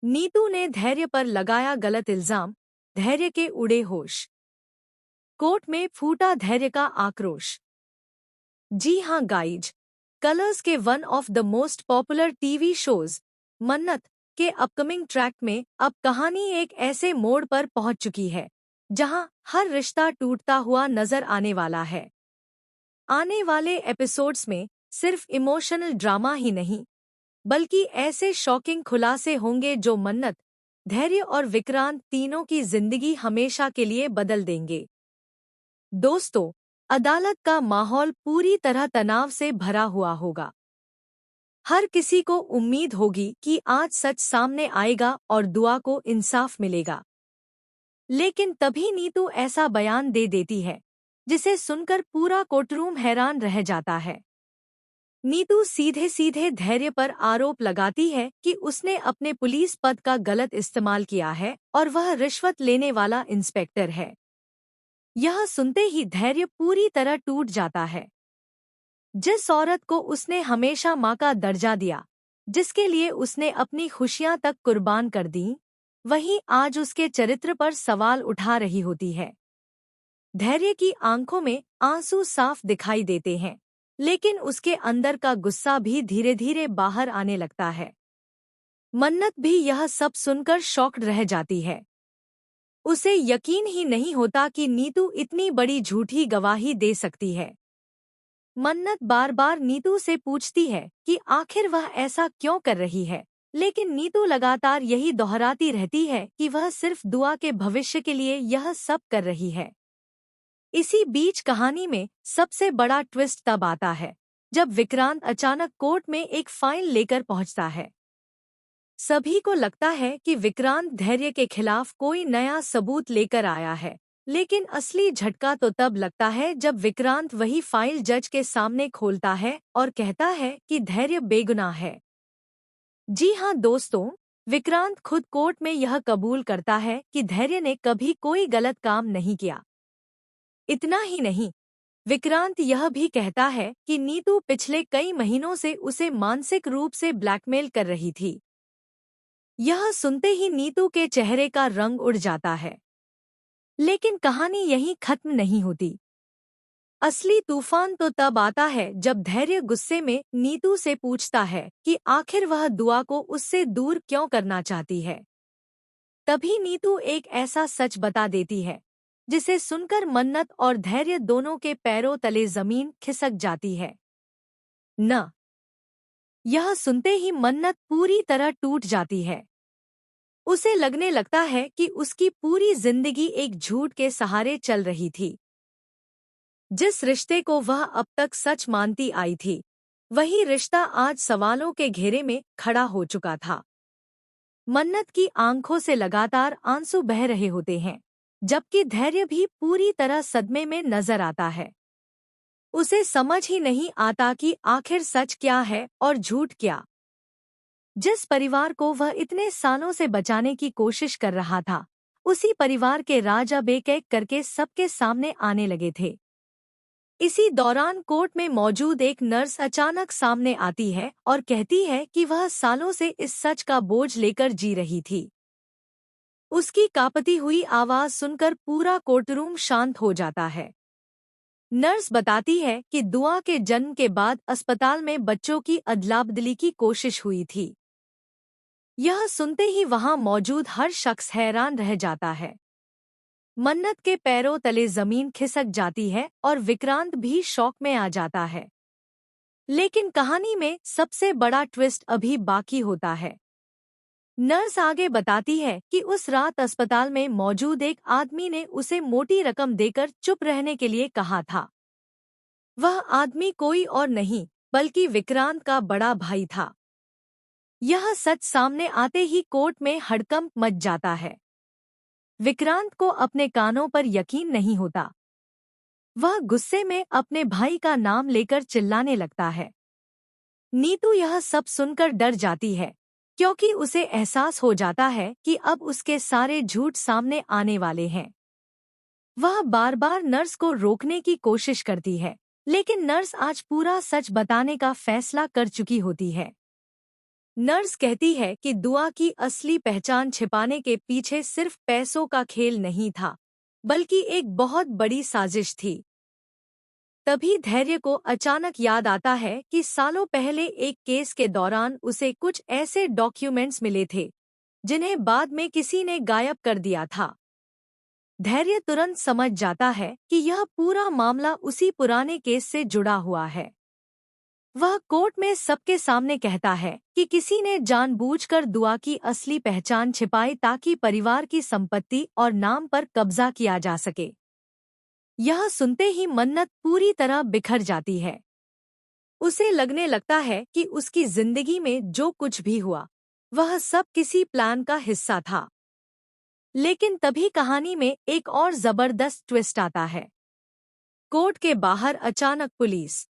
नीतू ने धैर्य पर लगाया गलत इल्जाम, धैर्य के उड़े होश। कोर्ट में फूटा धैर्य का आक्रोश। जी हां गाइज, कलर्स के one of the most popular TV shows मन्नत के अपकमिंग ट्रैक में अब कहानी एक ऐसे मोड़ पर पहुंच चुकी है जहां हर रिश्ता टूटता हुआ नजर आने वाला है। आने वाले एपिसोड्स में सिर्फ इमोशनल ड्रामा ही नहीं, बल्कि ऐसे शॉकिंग खुलासे होंगे जो मन्नत, धैर्य और विक्रांत तीनों की जिंदगी हमेशा के लिए बदल देंगे। दोस्तों, अदालत का माहौल पूरी तरह तनाव से भरा हुआ होगा। हर किसी को उम्मीद होगी कि आज सच सामने आएगा और दुआ को इंसाफ मिलेगा। लेकिन तभी नीतू ऐसा बयान दे देती है जिसे सुनकर पूरा कोर्टरूम हैरान रह जाता है। नीतू सीधे सीधे धैर्य पर आरोप लगाती है कि उसने अपने पुलिस पद का गलत इस्तेमाल किया है और वह रिश्वत लेने वाला इंस्पेक्टर है। यह सुनते ही धैर्य पूरी तरह टूट जाता है। जिस औरत को उसने हमेशा माँ का दर्जा दिया, जिसके लिए उसने अपनी खुशियां तक कुर्बान कर दी, वही आज उसके चरित्र पर सवाल उठा रही होती है। धैर्य की आंखों में आंसू साफ दिखाई देते हैं, लेकिन उसके अंदर का गुस्सा भी धीरे धीरे बाहर आने लगता है। मन्नत भी यह सब सुनकर शॉक्ड रह जाती है। उसे यकीन ही नहीं होता कि नीतू इतनी बड़ी झूठी गवाही दे सकती है। मन्नत बार बार नीतू से पूछती है कि आखिर वह ऐसा क्यों कर रही है, लेकिन नीतू लगातार यही दोहराती रहती है कि वह सिर्फ दुआ के भविष्य के लिए यह सब कर रही है। इसी बीच कहानी में सबसे बड़ा ट्विस्ट तब आता है जब विक्रांत अचानक कोर्ट में एक फाइल लेकर पहुंचता है। सभी को लगता है कि विक्रांत धैर्य के खिलाफ कोई नया सबूत लेकर आया है, लेकिन असली झटका तो तब लगता है जब विक्रांत वही फाइल जज के सामने खोलता है और कहता है कि धैर्य बेगुनाह है। जी हां दोस्तों, विक्रांत खुद कोर्ट में यह कबूल करता है कि धैर्य ने कभी कोई गलत काम नहीं किया। इतना ही नहीं, विक्रांत यह भी कहता है कि नीतू पिछले कई महीनों से उसे मानसिक रूप से ब्लैकमेल कर रही थी। यह सुनते ही नीतू के चेहरे का रंग उड़ जाता है। लेकिन कहानी यहीं खत्म नहीं होती। असली तूफान तो तब आता है जब धैर्य गुस्से में नीतू से पूछता है कि आखिर वह दुआ को उससे दूर क्यों करना चाहती है। तभी नीतू एक ऐसा सच बता देती है जिसे सुनकर मन्नत और धैर्य दोनों के पैरों तले जमीन खिसक जाती है। न यह सुनते ही मन्नत पूरी तरह टूट जाती है। उसे लगने लगता है कि उसकी पूरी जिंदगी एक झूठ के सहारे चल रही थी। जिस रिश्ते को वह अब तक सच मानती आई थी, वही रिश्ता आज सवालों के घेरे में खड़ा हो चुका था। मन्नत की आंखों से लगातार आंसू बह रहे होते हैं, जबकि धैर्य भी पूरी तरह सदमे में नजर आता है। उसे समझ ही नहीं आता कि आखिर सच क्या है और झूठ क्या। जिस परिवार को वह इतने सालों से बचाने की कोशिश कर रहा था, उसी परिवार के राज अब एक-एक करके सबके सामने आने लगे थे। इसी दौरान कोर्ट में मौजूद एक नर्स अचानक सामने आती है और कहती है कि वह सालों से इस सच का बोझ लेकर जी रही थी। उसकी कांपती हुई आवाज सुनकर पूरा कोर्टरूम शांत हो जाता है। नर्स बताती है कि दुआ के जन्म के बाद अस्पताल में बच्चों की अदला-बदली की कोशिश हुई थी। यह सुनते ही वहां मौजूद हर शख्स हैरान रह जाता है। मन्नत के पैरों तले जमीन खिसक जाती है और विक्रांत भी शॉक में आ जाता है। लेकिन कहानी में सबसे बड़ा ट्विस्ट अभी बाकी होता है। नर्स आगे बताती है कि उस रात अस्पताल में मौजूद एक आदमी ने उसे मोटी रकम देकर चुप रहने के लिए कहा था। वह आदमी कोई और नहीं बल्कि विक्रांत का बड़ा भाई था। यह सच सामने आते ही कोर्ट में हड़कंप मच जाता है। विक्रांत को अपने कानों पर यकीन नहीं होता। वह गुस्से में अपने भाई का नाम लेकर चिल्लाने लगता है। नीतू यह सब सुनकर डर जाती है, क्योंकि उसे एहसास हो जाता है कि अब उसके सारे झूठ सामने आने वाले हैं। वह बार बार नर्स को रोकने की कोशिश करती है, लेकिन नर्स आज पूरा सच बताने का फैसला कर चुकी होती है। नर्स कहती है कि दुआ की असली पहचान छिपाने के पीछे सिर्फ पैसों का खेल नहीं था, बल्कि एक बहुत बड़ी साजिश थी। तभी धैर्य को अचानक याद आता है कि सालों पहले एक केस के दौरान उसे कुछ ऐसे डॉक्यूमेंट्स मिले थे जिन्हें बाद में किसी ने गायब कर दिया था। धैर्य तुरंत समझ जाता है कि यह पूरा मामला उसी पुराने केस से जुड़ा हुआ है। वह कोर्ट में सबके सामने कहता है कि किसी ने जानबूझकर दुआ की असली पहचान छिपाई ताकि परिवार की संपत्ति और नाम पर कब्जा किया जा सके। यह सुनते ही मन्नत पूरी तरह बिखर जाती है। उसे लगने लगता है कि उसकी जिंदगी में जो कुछ भी हुआ, वह सब किसी प्लान का हिस्सा था। लेकिन तभी कहानी में एक और जबरदस्त ट्विस्ट आता है। कोर्ट के बाहर अचानक पुलिस